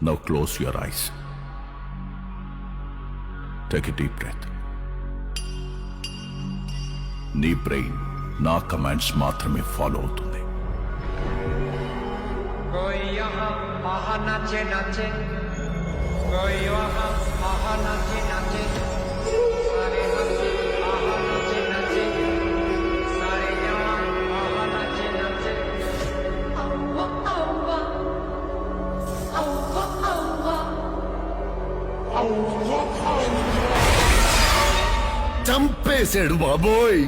Now close your eyes. Take a deep breath. నీ brain నా commands మాత్రమే follow అవుతుంది. చంపేశాడు బాబోయ్.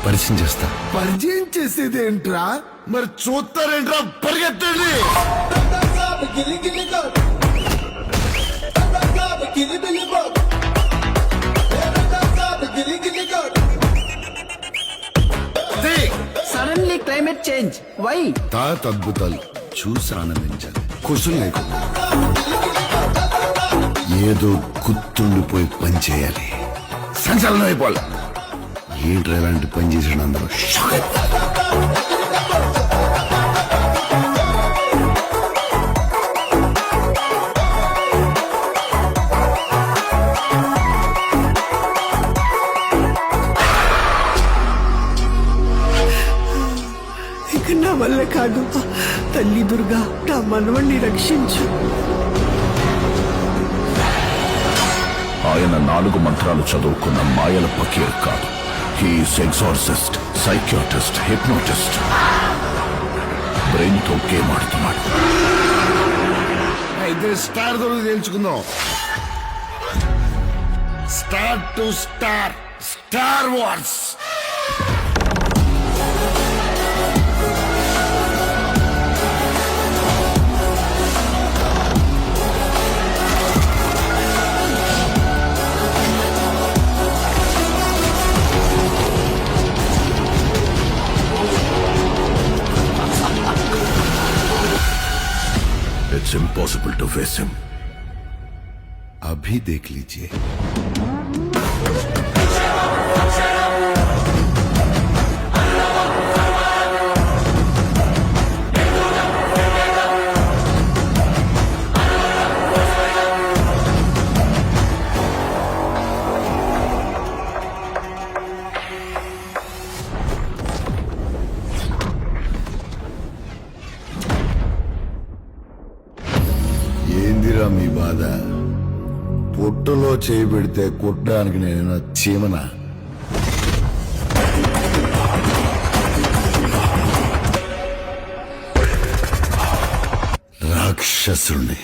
పరిచయం చేస్తా. పరిచయం చేసేది ఏంట్రా? మరి చూస్తారేంట్రా? పరిగెత్తండి. Suddenly climate change why? తాత అద్భుతాలు చూసి ఆనందించాలి. క్వశ్చన్ లేకుండా ఏదో గుర్తుండిపోయి పని చేయాలి. సంచలనం అయిపోవాలి. ఏంట్రా ఎలాంటి పని చేసాడు అందరూ. ఇక నా వల్ల కాదు. తల్లి దుర్గా నా మనవణ్ణి రక్షించు. ఆయన 4 మంత్రాలు చదువుకున్న మాయల పకీర్ కాదు. He is exorcist, psychiatrist, hypnotist. Brain తో గేమ్ ఆడుతున్నాడు. అయితే స్టార్ దొరికి తెలుసుకుందాం. Star to star, star wars. It's impossible to face him. अभी देख लीजिए. ఏందిరా మీ బాధ? పొట్టులో చేయి పెడితే కుట్టడానికి నేను చీమనా? రాక్షసుని